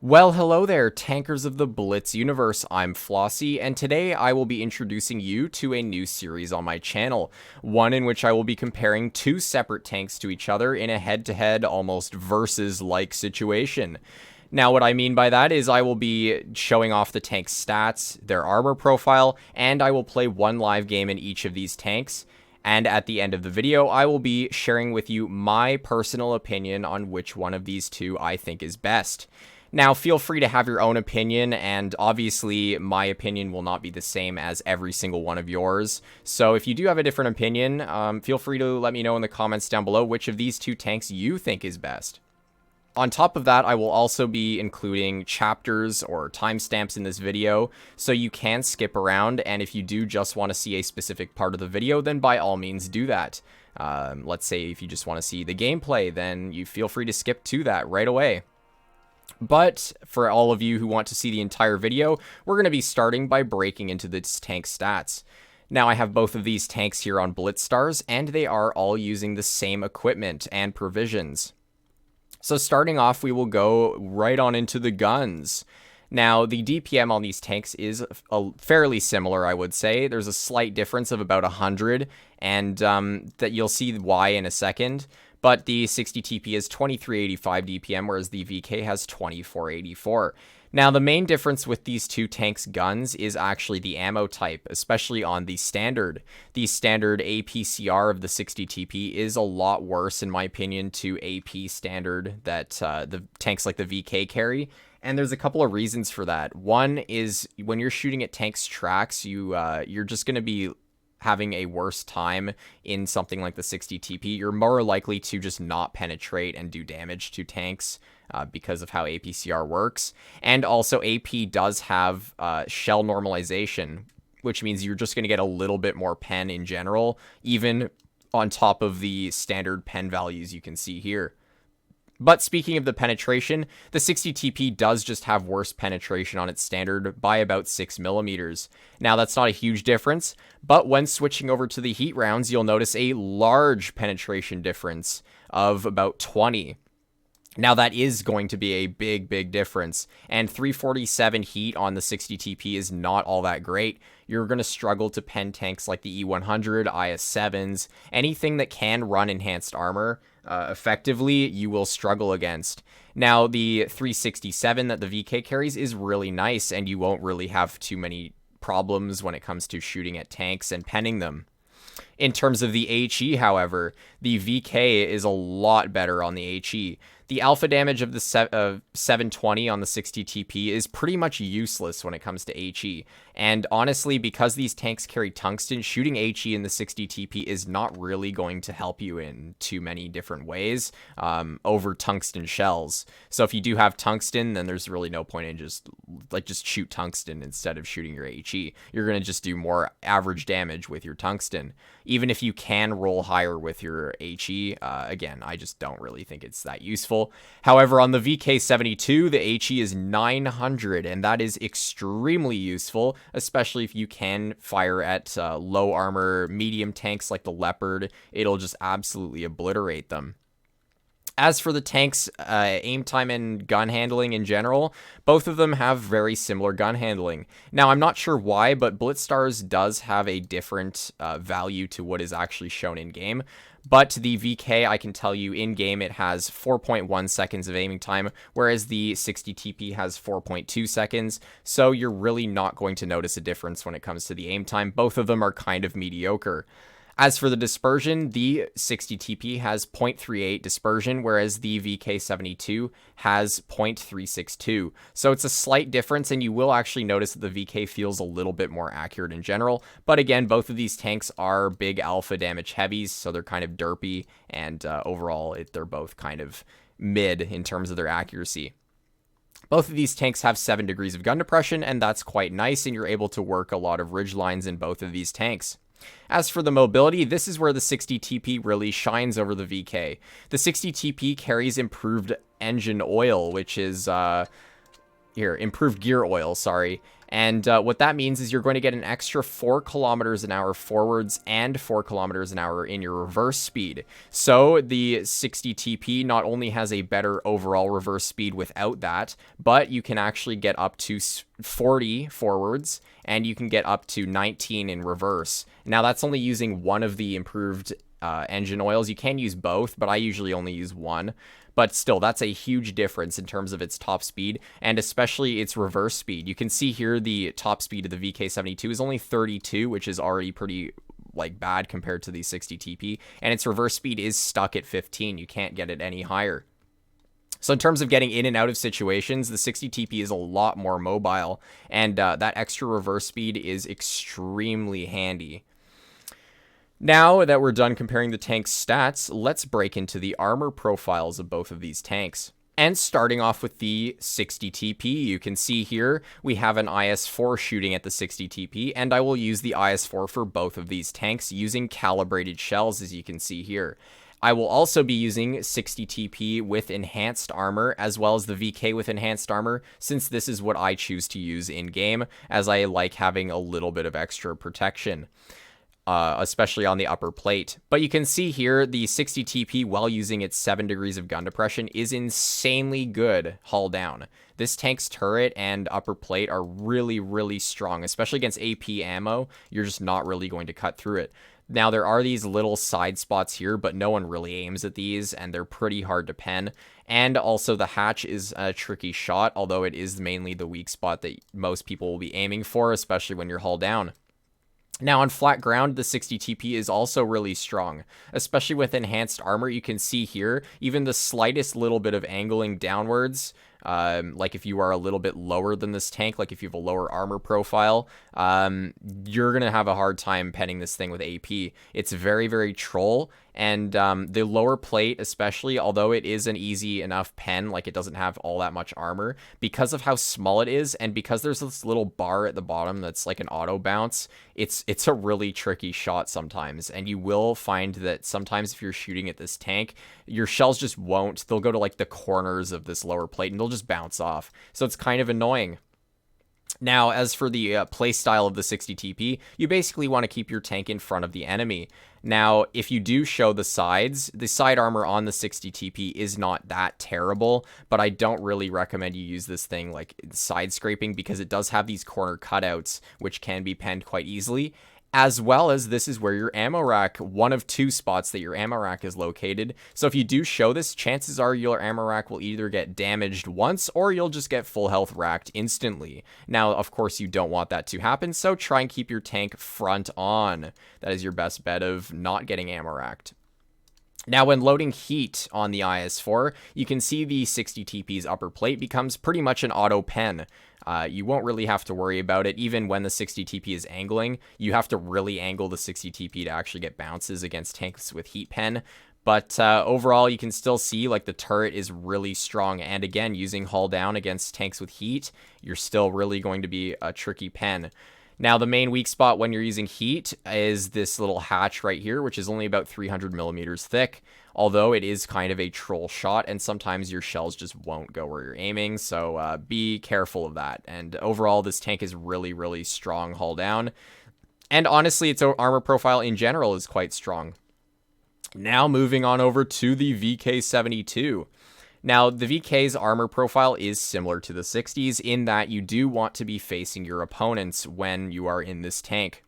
Well, hello there, tankers of the Blitz universe. I'm Flossie, and today I will be introducing you to a new series on my channel, one in which I will be comparing two separate tanks to each other in a head-to-head, almost versus-like situation. Now, what I mean by that is I will be showing off the tank's stats, their armor profile, and I will play one live game in each of these tanks. And at the end of the video, I will be sharing with you my personal opinion on which one of these two I think is best. Now, feel free to have your own opinion, and obviously my opinion will not be the same as every single one of yours. So if you do have a different opinion, feel free to let me know in the comments down below which of these two tanks you think is best. On top of that, I will also be including chapters or timestamps in this video, so you can skip around, and if you do just want to see a specific part of the video, then by all means do that. Let's say if you just want to see the gameplay, then you feel free to skip to that right away. But for all of you who want to see the entire video, we're going to be starting by breaking into this tank stats. Now, I have both of these tanks here on Blitz Stars, and they are all using the same equipment and provisions. So starting off, we will go right on into the guns. Now, the DPM on these tanks is fairly similar, I would say. There's a slight difference of about 100, and that you'll see why in a second. But the 60 TP is 2385 DPM, whereas the VK has 2484. Now, the main difference with these two tanks' guns is actually the ammo type, especially on the standard. The standard APCR of the 60 TP is a lot worse, in my opinion, to AP standard that the tanks like the VK carry. And there's a couple of reasons for that. One is when you're shooting at tanks' tracks, you're just going to be having a worse time in something like the 60 TP. You're more likely to just not penetrate and do damage to tanks because of how APCR works. And also AP does have shell normalization, which means you're just going to get a little bit more pen in general, even on top of the standard pen values you can see here. But speaking of the penetration, the 60 TP does just have worse penetration on its standard by about 6 millimeters. Now, that's not a huge difference, but when switching over to the heat rounds, you'll notice a large penetration difference of about 20. Now, that is going to be a big difference, and 347 heat on the 60 TP is not all that great. You're going to struggle to pen tanks like the E100, IS-7s, anything that can run enhanced armor effectively, you will struggle against. Now, the 367 that the VK carries is really nice, and you won't really have too many problems when it comes to shooting at tanks and penning them. In terms of the HE, however, the VK is a lot better on the HE. The alpha damage of the 720 on the 60 TP is pretty much useless when it comes to HE. And honestly, because these tanks carry tungsten, shooting HE in the 60 TP is not really going to help you in too many different ways over tungsten shells. So if you do have tungsten, then there's really no point in just shoot tungsten instead of shooting your HE. You're going to just do more average damage with your tungsten. Even if you can roll higher with your HE, again, I just don't really think it's that useful. However, on the VK72, the HE is 900, and that is extremely useful, especially if you can fire at low armor medium tanks like the Leopard. It'll just absolutely obliterate them. As for the tanks' aim time and gun handling in general, both of them have very similar gun handling. Now, I'm not sure why, but Blitz Stars does have a different value to what is actually shown in-game. But the VK, I can tell you, in-game it has 4.1 seconds of aiming time, whereas the 60 TP has 4.2 seconds. So you're really not going to notice a difference when it comes to the aim time. Both of them are kind of mediocre. As for the dispersion, the 60 TP has 0.38 dispersion, whereas the VK72 has 0.362. So it's a slight difference, and you will actually notice that the VK feels a little bit more accurate in general. But again, both of these tanks are big alpha damage heavies, so they're kind of derpy, and overall, they're both kind of mid in terms of their accuracy. Both of these tanks have 7 degrees of gun depression, and that's quite nice, and you're able to work a lot of ridge lines in both of these tanks. As for the mobility, this is where the 60 TP really shines over the VK. The 60 TP carries improved engine oil, which is improved gear oil, sorry. And what that means is you're going to get an extra 4 kilometers an hour forwards and 4 kilometers an hour in your reverse speed. So the 60 TP not only has a better overall reverse speed without that, but you can actually get up to 40 forwards and you can get up to 19 in reverse. Now that's only using one of the improved engine oils. You can use both, but I usually only use one. But still, that's a huge difference in terms of its top speed, and especially its reverse speed. You can see here the top speed of the VK72 is only 32, which is already pretty like bad compared to the 60 TP, and its reverse speed is stuck at 15. You can't get it any higher. So in terms of getting in and out of situations, the 60 TP is a lot more mobile, and that extra reverse speed is extremely handy. Now that we're done comparing the tank's stats, let's break into the armor profiles of both of these tanks. And starting off with the 60 TP, you can see here we have an IS-4 shooting at the 60 TP, and I will use the IS-4 for both of these tanks using calibrated shells, as you can see here. I will also be using 60 TP with enhanced armor, as well as the VK with enhanced armor, since this is what I choose to use in-game, as I like having a little bit of extra protection. Especially on the upper plate. But you can see here the 60 TP, while using its 7 degrees of gun depression, is insanely good hull down. This tank's turret and upper plate are really, really strong, especially against AP ammo. You're just not really going to cut through it. Now, there are these little side spots here, but no one really aims at these, and they're pretty hard to pen. And also, the hatch is a tricky shot, although it is mainly the weak spot that most people will be aiming for, especially when you're hull down. Now, on flat ground, the 60 TP is also really strong, especially with enhanced armor. You can see here, even the slightest little bit of angling downwards, like if you are a little bit lower than this tank, like if you have a lower armor profile, you're going to have a hard time penning this thing with AP. It's very, very troll. And the lower plate especially, although it is an easy enough pen, like it doesn't have all that much armor, because of how small it is, and because there's this little bar at the bottom that's like an auto bounce, it's a really tricky shot sometimes. And you will find that sometimes if you're shooting at this tank, your shells just won't. They'll go to like the corners of this lower plate and they'll just bounce off. So it's kind of annoying. Now, as for the playstyle of the 60 TP, you basically want to keep your tank in front of the enemy. Now, if you do show the sides, the side armor on the 60 TP is not that terrible, but I don't really recommend you use this thing like side scraping, because it does have these corner cutouts, which can be penned quite easily. As well as this is where your ammo rack, one of 2 spots that your ammo rack is located. So if you do show this, chances are your ammo rack will either get damaged once or you'll just get full health racked instantly. Now, of course, you don't want that to happen, so try and keep your tank front on. That is your best bet of not getting ammo racked. Now, when loading heat on the IS-4, you can see the 60 TP's upper plate becomes pretty much an auto pen. You won't really have to worry about it. Even when the 60 TP is angling, you have to really angle the 60 TP to actually get bounces against tanks with heat pen. But overall, you can still see like the turret is really strong. And again, using hull down against tanks with heat, you're still really going to be a tricky pen. Now, the main weak spot when you're using heat is this little hatch right here, which is only about 300 millimeters thick, although it is kind of a troll shot, and sometimes your shells just won't go where you're aiming, so be careful of that. And overall, this tank is really, really strong hull down, and honestly, its armor profile in general is quite strong. Now, moving on over to the VK72. Now, the VK's armor profile is similar to the 60's in that you do want to be facing your opponents when you are in this tank.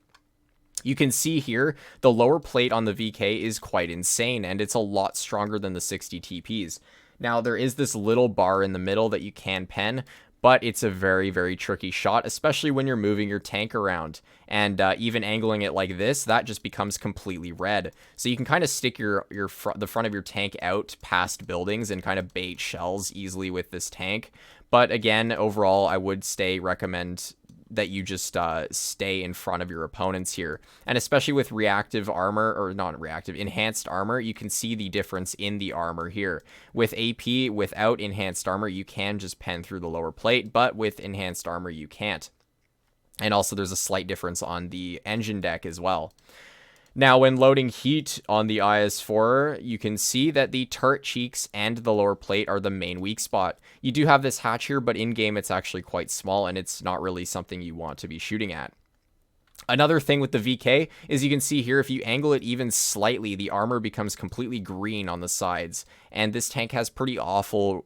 You can see here, the lower plate on the VK is quite insane, and it's a lot stronger than the 60 TP's. Now, there is this little bar in the middle that you can pen, but it's a very, very tricky shot, especially when you're moving your tank around. And even angling it like this, that just becomes completely red. So you can kind of stick the front of your tank out past buildings and kind of bait shells easily with this tank. But again, overall, I would recommend that you just stay in front of your opponents here. And especially with reactive armor, or not reactive, enhanced armor, you can see the difference in the armor here. With AP, without enhanced armor, you can just pen through the lower plate, but with enhanced armor, you can't. And also there's a slight difference on the engine deck as well. Now, when loading heat on the IS-4, you can see that the turret cheeks and the lower plate are the main weak spot. You do have this hatch here, but in-game it's actually quite small, and it's not really something you want to be shooting at. Another thing with the VK is you can see here, if you angle it even slightly, the armor becomes completely green on the sides. And this tank has pretty awful,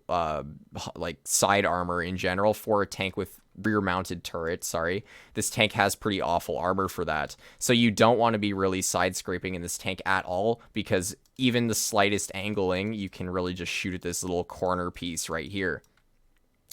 like, side armor in general for a tank with rear-mounted turret, sorry. This tank has pretty awful armor for that. So you don't want to be really side-scraping in this tank at all, because even the slightest angling, you can really just shoot at this little corner piece right here.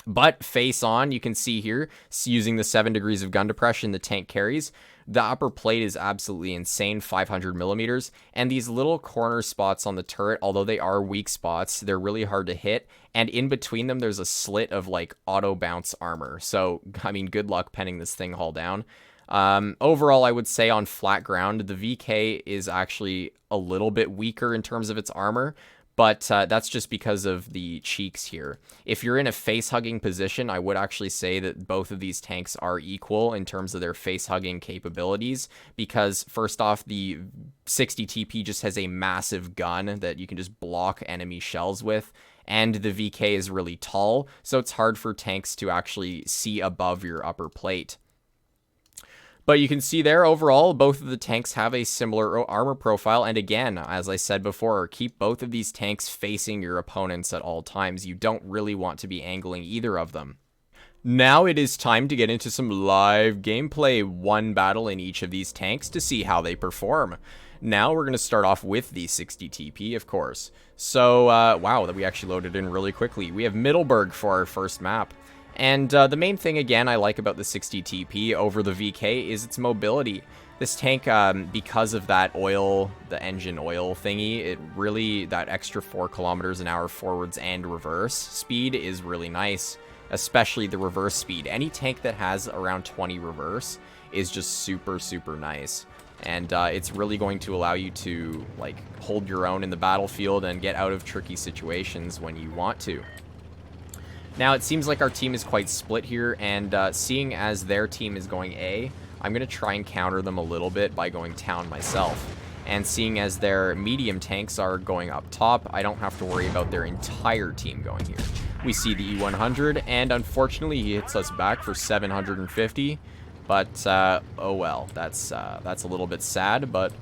But face on, you can see here, using the 7 degrees of gun depression the tank carries, the upper plate is absolutely insane, 500 millimeters, and these little corner spots on the turret, although they are weak spots, they're really hard to hit, and in between them there's a slit of like auto bounce armor. So, I mean, good luck penning this thing hull down. Overall, I would say on flat ground, the VK is actually a little bit weaker in terms of its armor, but that's just because of the cheeks here. If you're in a face-hugging position, I would actually say that both of these tanks are equal in terms of their face-hugging capabilities, because first off, the 60 TP just has a massive gun that you can just block enemy shells with, and the VK is really tall, so it's hard for tanks to actually see above your upper plate. But you can see there, overall, both of the tanks have a similar armor profile. And again, as I said before, keep both of these tanks facing your opponents at all times. You don't really want to be angling either of them. Now it is time to get into some live gameplay, one battle in each of these tanks to see how they perform. Now we're going to start off with the 60 TP, of course. So, wow, that we actually loaded in really quickly. We have Middleburg for our first map. And the main thing, again, I like about the 60 TP over the VK is its mobility. This tank, because of that oil, the engine oil thingy, it really, that extra 4 kilometers an hour forwards and reverse speed is really nice, especially the reverse speed. Any tank that has around 20 reverse is just super, super nice. And it's really going to allow you to, like, hold your own in the battlefield and get out of tricky situations when you want to. Now, it seems like our team is quite split here, and seeing as their team is going A, I'm going to try and counter them a little bit by going town myself. And seeing as their medium tanks are going up top, I don't have to worry about their entire team going here. We see the E100, and unfortunately he hits us back for 750, but oh well, that's a little bit sad, but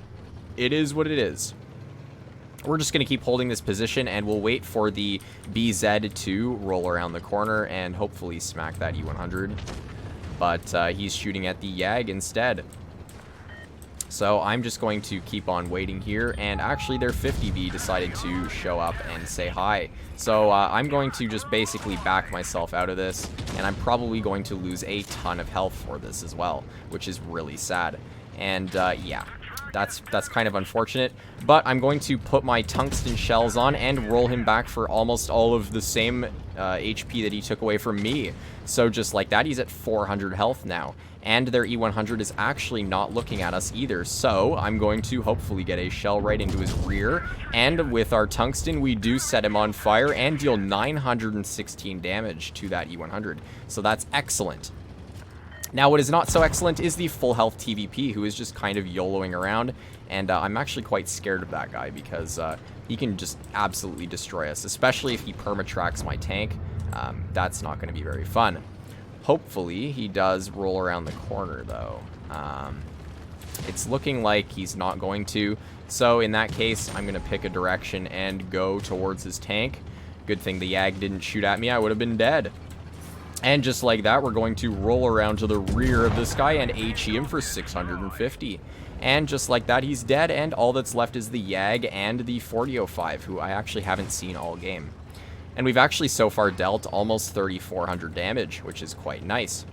it is what it is. We're just going to keep holding this position, and we'll wait for the BZ to roll around the corner and hopefully smack that E100. But he's shooting at the YAG instead. So I'm just going to keep on waiting here, and actually their 50B decided to show up and say hi. So I'm going to just basically back myself out of this, and I'm probably going to lose a ton of health for this as well, which is really sad. And yeah. That's kind of unfortunate, but I'm going to put my tungsten shells on and roll him back for almost all of the same HP that he took away from me. So just like that, he's at 400 health now, and their E100 is actually not looking at us either. So I'm going to hopefully get a shell right into his rear, and with our tungsten, we do set him on fire and deal 916 damage to that E100. So that's excellent. Now, what is not so excellent is the full health TVP, who is just kind of YOLOing around, and I'm actually quite scared of that guy because he can just absolutely destroy us, especially if he perma-tracks my tank. That's not going to be very fun. Hopefully, he does roll around the corner, though. It's looking like he's not going to, so in that case, I'm going to pick a direction and go towards his tank. Good thing the YAG didn't shoot at me, I would have been dead. And just like that, we're going to roll around to the rear of this guy and HE him for 650. And just like that, he's dead, and all that's left is the YAG and the 4005, who I actually haven't seen all game. And we've actually so far dealt almost 3,400 damage, which is quite nice.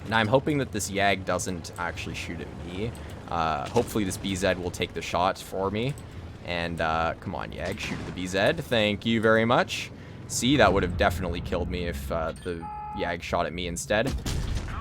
Now, I'm hoping that this YAG doesn't actually shoot at me. Hopefully this BZ will take the shot for me. And come on, YAG, shoot at the BZ. Thank you very much. See, that would have definitely killed me if the YAG shot at me instead.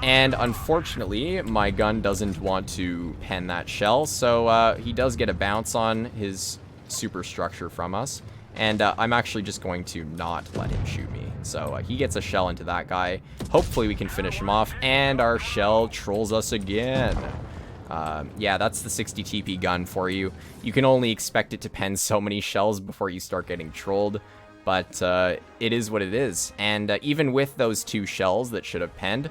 And unfortunately, my gun doesn't want to pen that shell, so he does get a bounce on his superstructure from us. And I'm actually just going to not let him shoot me. So he gets a shell into that guy. Hopefully we can finish him off, and our shell trolls us again. Yeah, that's the 60 TP gun for you. You can only expect it to pen so many shells before you start getting trolled, but it is what it is. And even with those 2 shells that should have penned,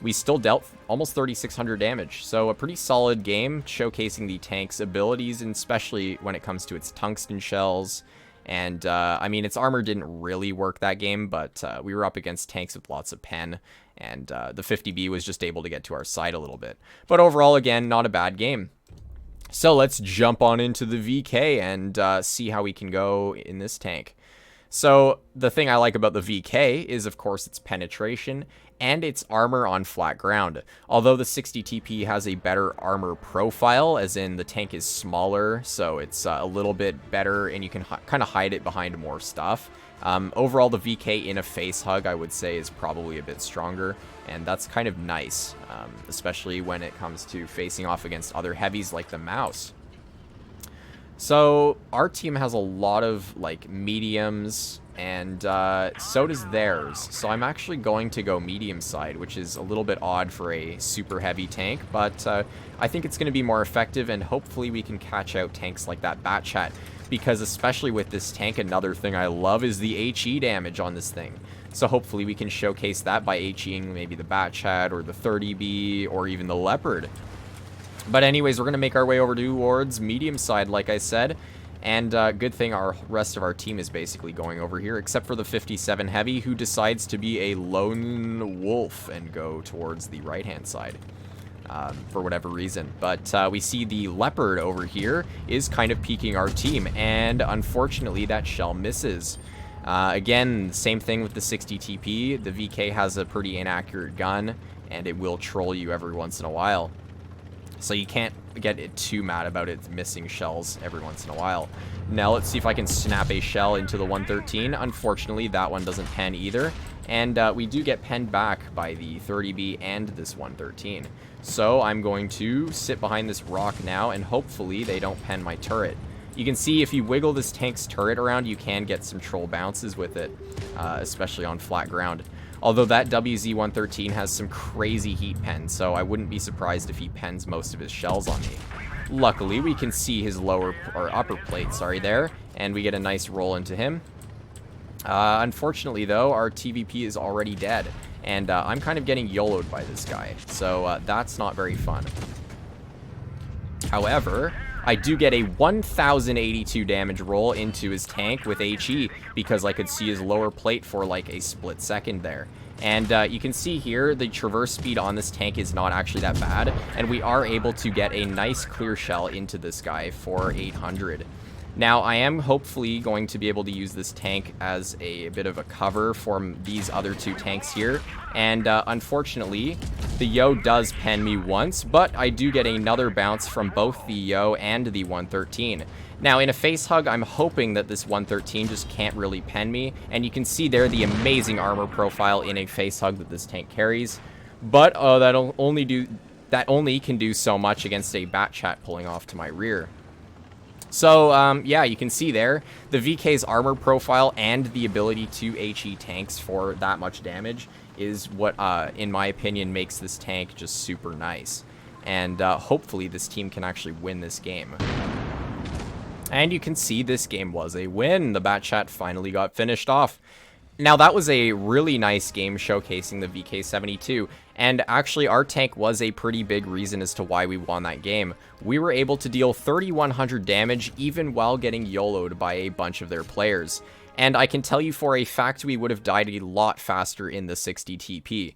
we still dealt almost 3,600 damage. So a pretty solid game, showcasing the tank's abilities, and especially when it comes to its tungsten shells. And, I mean, its armor didn't really work that game, but we were up against tanks with lots of pen, and the 50B was just able to get to our side a little bit. But overall, again, not a bad game. So let's jump on into the VK and see how we can go in this tank. So the thing I like about the VK is, of course, its penetration and its armor on flat ground. Although the 60 TP has a better armor profile, as in the tank is smaller, so it's a little bit better, and you can kind of hide it behind more stuff. Overall, the VK in a face hug, I would say, is probably a bit stronger, and that's kind of nice, especially when it comes to facing off against other heavies like the mouse. So our team has a lot of like mediums, and so does theirs. So I'm actually going to go medium side, which is a little bit odd for a super heavy tank, but I think it's going to be more effective, and hopefully we can catch out tanks like that Batchat, because especially with this tank, another thing I love is the HE damage on this thing. So hopefully we can showcase that by HEing maybe the Batchat or the 30B or even the Leopard. But anyways, we're going to make our way over towards medium side, like I said. And good thing our rest of our team is basically going over here, except for the 57 Heavy, who decides to be a lone wolf and go towards the right-hand side for whatever reason. But we see the Leopard over here is kind of peeking our team, and unfortunately that shell misses. Again, same thing with the 60 TP. The VK has a pretty inaccurate gun, and it will troll you every once in a while. So you can't get it too mad about it missing shells every once in a while. Now let's see if I can snap a shell into the 113. Unfortunately, that one doesn't pen either. And we do get penned back by the 30B and this 113. So I'm going to sit behind this rock now, and hopefully they don't pen my turret. You can see if you wiggle this tank's turret around, you can get some troll bounces with it, especially on flat ground. Although that WZ-113 has some crazy heat pen, so I wouldn't be surprised if he pens most of his shells on me. Luckily, we can see his lower or upper plate, there, and we get a nice roll into him. Unfortunately, though, our TVP is already dead, and I'm kind of getting YOLO'd by this guy, so that's not very fun. However, I do get a 1,082 damage roll into his tank with HE, because I could see his lower plate for like a split second there. And you can see here, the traverse speed on this tank is not actually that bad, and we are able to get a nice clear shell into this guy for 800. Now, I am hopefully going to be able to use this tank as a bit of a cover for these other 2 tanks here. And unfortunately, the Yo does pen me once, but I do get another bounce from both the Yo and the 113. Now, in a face hug, I'm hoping that this 113 just can't really pen me. And you can see there the amazing armor profile in a face hug that this tank carries. But that only can do so much against a Batchat pulling off to my rear. So, yeah, you can see there, the VK's armor profile and the ability to HE tanks for that much damage is what, in my opinion, makes this tank just super nice. And hopefully this team can actually win this game. And you can see this game was a win. The Batchat finally got finished off. Now, that was a really nice game showcasing the VK-72, and actually our tank was a pretty big reason as to why we won that game. We were able to deal 3,100 damage even while getting YOLO'd by a bunch of their players. And I can tell you for a fact we would have died a lot faster in the 60 TP,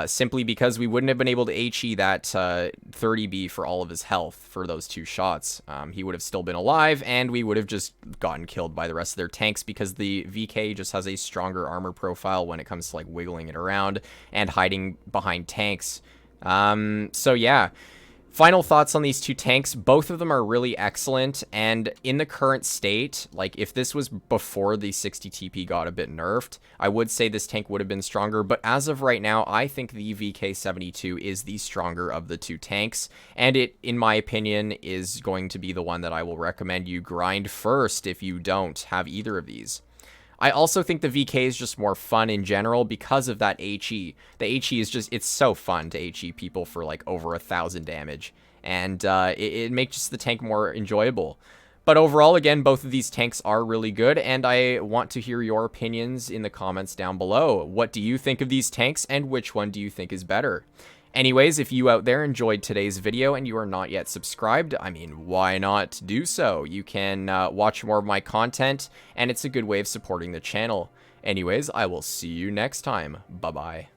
simply because we wouldn't have been able to HE that 30B for all of his health for those 2 shots. He would have still been alive, and we would have just gotten killed by the rest of their tanks, because the VK just has a stronger armor profile when it comes to like wiggling it around and hiding behind tanks. So yeah. Final thoughts on these 2 tanks. Both of them are really excellent, and in the current state, like if this was before the 60 TP got a bit nerfed, I would say this tank would have been stronger, but as of right now, I think the VK-72 is the stronger of the 2 tanks, and it, in my opinion, is going to be the one that I will recommend you grind first if you don't have either of these. I also think the VK is just more fun in general because of that HE. The HE is just, it's so fun to HE people for like over 1,000 damage. and it makes just the tank more enjoyable. But overall, again, both of these tanks are really good, and I want to hear your opinions in the comments down below. What do you think of these tanks, and which one do you think is better? Anyways, if you out there enjoyed today's video and you are not yet subscribed, I mean, why not do so? You can watch more of my content, and it's a good way of supporting the channel. Anyways, I will see you next time. Bye-bye.